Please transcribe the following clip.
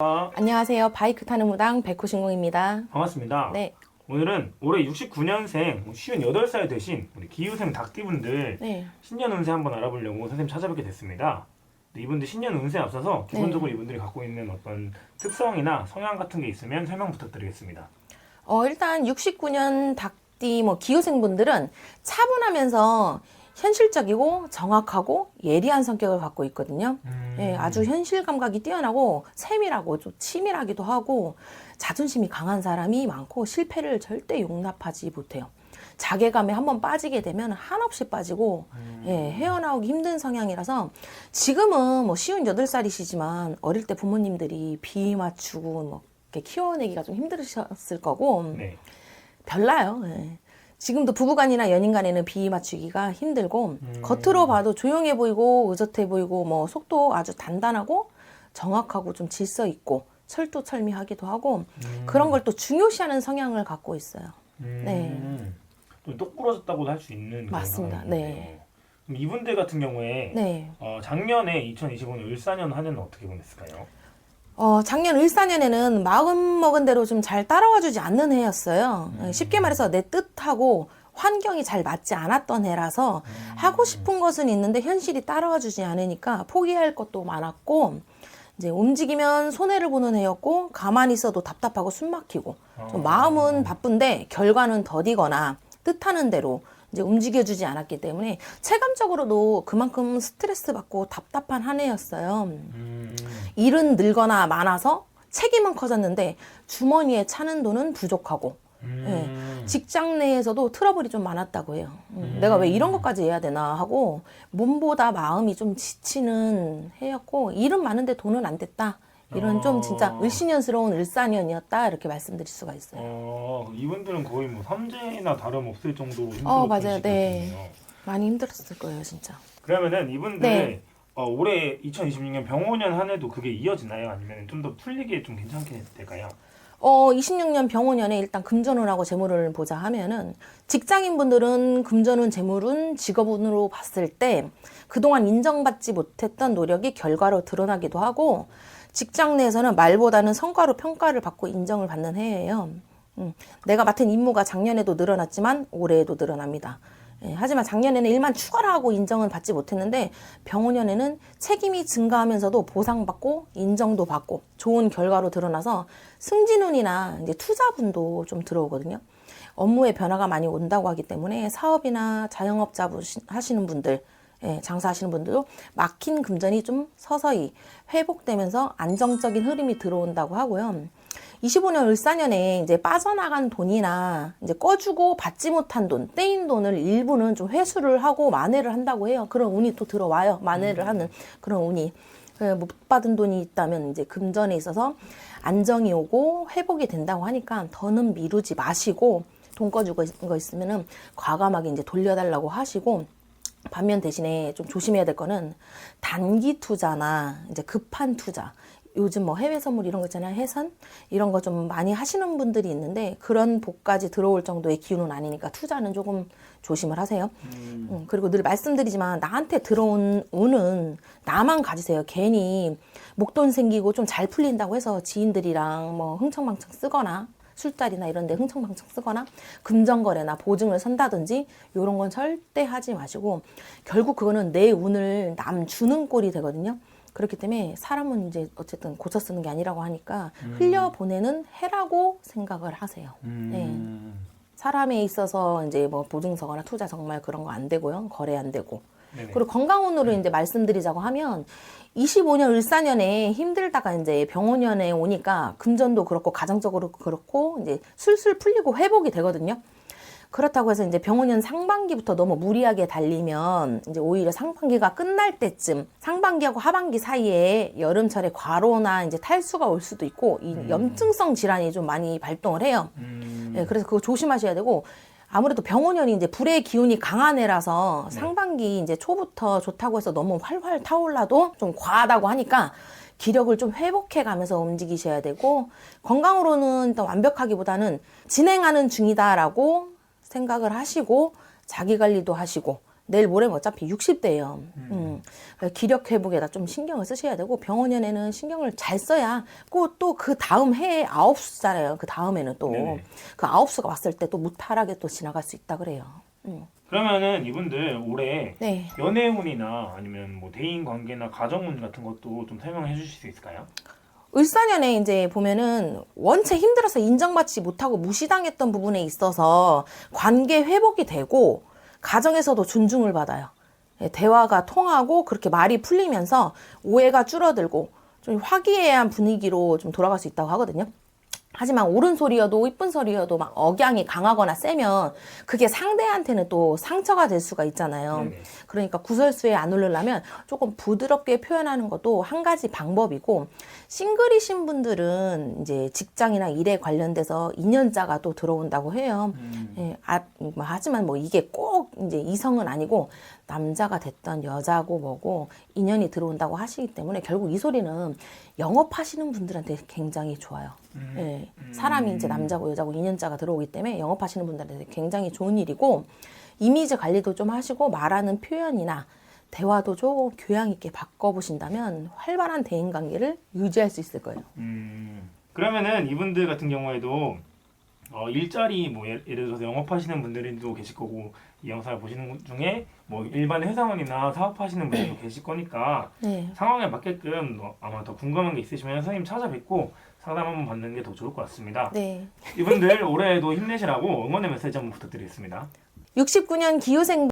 안녕하세요. 바이크 타는 무당 백호신공입니다. 반갑습니다. 네. 오늘은 올해 69년생 58살 되신 우리 기후생 닭띠분들 네. 신년 운세 한번 알아보려고 선생님 찾아뵙게 됐습니다. 이분들 신년 운세에 앞서서 기본적으로 이분들이 갖고 있는 어떤 특성이나 성향 같은 게 있으면 설명 부탁드리겠습니다. 일단 69년 닭띠 기후생분들은 차분하면서 현실적이고 정확하고 예리한 성격을 갖고 있거든요. 예, 아주 현실 감각이 뛰어나고 세밀하고 좀 치밀하기도 하고 자존심이 강한 사람이 많고 실패를 절대 용납하지 못해요. 자괴감에 한번 빠지게 되면 한없이 빠지고 예, 헤어나오기 힘든 성향이라서 지금은 쉬운 8살이시지만 어릴 때 부모님들이 비 맞추고 이렇게 키워내기가 좀 힘들으셨을 거고 네. 별나요. 예. 지금도 부부간이나 연인간에는 비 맞추기가 힘들고 겉으로 봐도 조용해 보이고 의젓해 보이고 속도 아주 단단하고 정확하고 좀 질서 있고 철두철미하기도 하고 그런 걸 또 중요시하는 성향을 갖고 있어요. 네. 좀 똑부러졌다고도 할 수 있는 그런 맞습니다. 상황이네요. 네. 그럼 이분들 같은 경우에 네. 작년에 2025년 을사년 한 해는 어떻게 보냈을까요? 작년 을사년에는 마음 먹은 대로 좀 잘 따라와주지 않는 해였어요. 쉽게 말해서 내 뜻하고 환경이 잘 맞지 않았던 해라서 하고 싶은 것은 있는데 현실이 따라와주지 않으니까 포기할 것도 많았고 이제 움직이면 손해를 보는 해였고 가만히 있어도 답답하고 숨막히고 좀 마음은 바쁜데 결과는 더디거나 뜻하는 대로 이제 움직여주지 않았기 때문에 체감적으로도 그만큼 스트레스 받고 답답한 한 해였어요. 일은 늘거나 많아서 책임은 커졌는데 주머니에 차는 돈은 부족하고 예, 직장 내에서도 트러블이 좀 많았다고 해요. 내가 왜 이런 것까지 해야 되나 하고 몸보다 마음이 좀 지치는 해였고 일은 많은데 돈은 안 됐다. 이런 좀 진짜 을씨년스러운 을사년이었다 이렇게 말씀드릴 수가 있어요. 이분들은 거의 삼재나 다름없을 정도로 힘들었던 맞아요. 시기였군요. 네. 많이 힘들었을 거예요, 진짜. 그러면은 이분들 네. 올해 2026년 병오년 한 해도 그게 이어지나요? 아니면 좀 더 풀리게 좀 괜찮게 될까요? 26년 병오년에 일단 금전운하고 재물을 보자 하면은 직장인분들은 금전운, 재물운, 직업운으로 봤을 때 그동안 인정받지 못했던 노력이 결과로 드러나기도 하고 직장 내에서는 말보다는 성과로 평가를 받고 인정을 받는 해예요. 내가 맡은 임무가 작년에도 늘어났지만 올해에도 늘어납니다. 예, 하지만 작년에는 일만 추가를 하고 인정은 받지 못했는데 병오년에는 책임이 증가하면서도 보상받고 인정도 받고 좋은 결과로 드러나서 승진운이나 이제 투자분도 좀 들어오거든요. 업무에 변화가 많이 온다고 하기 때문에 사업이나 자영업자 하시는 분들, 예, 장사하시는 분들도 막힌 금전이 좀 서서히 회복되면서 안정적인 흐름이 들어온다고 하고요. 25년 을사년에 이제 빠져나간 돈이나 이제 꺼주고 받지 못한 돈, 떼인 돈을 일부는 좀 회수를 하고 만회를 한다고 해요. 그런 운이 또 들어와요. 만회를 하는 그런 운이. 못 받은 돈이 있다면 이제 금전에 있어서 안정이 오고 회복이 된다고 하니까 더는 미루지 마시고 돈 꺼주고 거 있으면은 과감하게 이제 돌려달라고 하시고 반면 대신에 좀 조심해야 될 거는 단기 투자나 이제 급한 투자. 요즘 해외 선물 이런 거 있잖아요. 해선? 이런 거 좀 많이 하시는 분들이 있는데 그런 복까지 들어올 정도의 기운은 아니니까 투자는 조금 조심을 하세요. 그리고 늘 말씀드리지만 나한테 들어온 운은 나만 가지세요. 괜히 목돈 생기고 좀 잘 풀린다고 해서 지인들이랑 흥청망청 쓰거나 술자리나 이런 데 흥청망청 쓰거나 금전거래나 보증을 선다든지 이런 건 절대 하지 마시고 결국 그거는 내 운을 남 주는 꼴이 되거든요. 그렇기 때문에 사람은 이제 어쨌든 고쳐 쓰는 게 아니라고 하니까 흘려보내는 해라고 생각을 하세요. 네. 사람에 있어서 이제 보증서거나 투자 정말 그런 거 안 되고요. 거래 안 되고. 네네. 그리고 건강운으로 이제 말씀드리자고 하면 25년 을사년에 힘들다가 이제 병오년에 오니까 금전도 그렇고 가정적으로 그렇고 이제 술술 풀리고 회복이 되거든요. 그렇다고 해서 이제 병오년 상반기부터 너무 무리하게 달리면 이제 오히려 상반기가 끝날 때쯤 상반기하고 하반기 사이에 여름철에 과로나 이제 탈수가 올 수도 있고 이 염증성 질환이 좀 많이 발동을 해요. 네, 그래서 그거 조심하셔야 되고 아무래도 병오년이 이제 불의 기운이 강한 해라서 상반기 이제 초부터 좋다고 해서 너무 활활 타올라도 좀 과하다고 하니까 기력을 좀 회복해 가면서 움직이셔야 되고 건강으로는 일단 완벽하기보다는 진행하는 중이다라고 생각을 하시고 자기 관리도 하시고 내일 모레면 어차피 60대예요. 기력 회복에다 좀 신경을 쓰셔야 되고 병원연애는 신경을 잘 써야 또 그 다음 해에 9수잖아요. 그 다음에는 또 네네. 그 9수가 왔을 때 또 무탈하게 또 지나갈 수 있다 그래요. 그러면은 이분들 올해 네. 연애운이나 아니면 뭐 대인 관계나 가정운 같은 것도 좀 설명해 주실 수 있을까요? 을사년에 이제 보면은 원체 힘들어서 인정받지 못하고 무시당했던 부분에 있어서 관계 회복이 되고 가정에서도 존중을 받아요. 예, 대화가 통하고 그렇게 말이 풀리면서 오해가 줄어들고 좀 화기애애한 분위기로 좀 돌아갈 수 있다고 하거든요. 하지만 옳은 소리여도 이쁜 소리여도 막 억양이 강하거나 세면 그게 상대한테는 또 상처가 될 수가 있잖아요. 네네. 그러니까 구설수에 안 오르려면 조금 부드럽게 표현하는 것도 한 가지 방법이고, 싱글이신 분들은 이제 직장이나 일에 관련돼서 인연자가 또 들어온다고 해요. 예, 하지만 뭐 이게 꼭 이제 이성은 아니고 남자가 됐던 여자고 뭐고 인연이 들어온다고 하시기 때문에 결국 이 소리는 영업하시는 분들한테 굉장히 좋아요. 예, 사람이 이제 남자고 여자고 인연자가 들어오기 때문에 영업하시는 분들한테 굉장히 좋은 일이고, 이미지 관리도 좀 하시고 말하는 표현이나 대화도 좀 교양 있게 바꿔보신다면 활발한 대인 관계를 유지할 수 있을 거예요. 그러면은 이분들 같은 경우에도 일자리 뭐 예를 들어서 영업하시는 분들도 계실 거고 이 영상을 보시는 분 중에 뭐 일반 회사원이나 사업하시는 분들도 계실 거니까 네. 상황에 맞게끔 아마 더 궁금한 게 있으시면 선생님 찾아뵙고 상담 한번 받는 게 더 좋을 것 같습니다. 네. 이분들 올해도 힘내시라고 응원의 메시지 한번 부탁드리겠습니다. 69년 기후생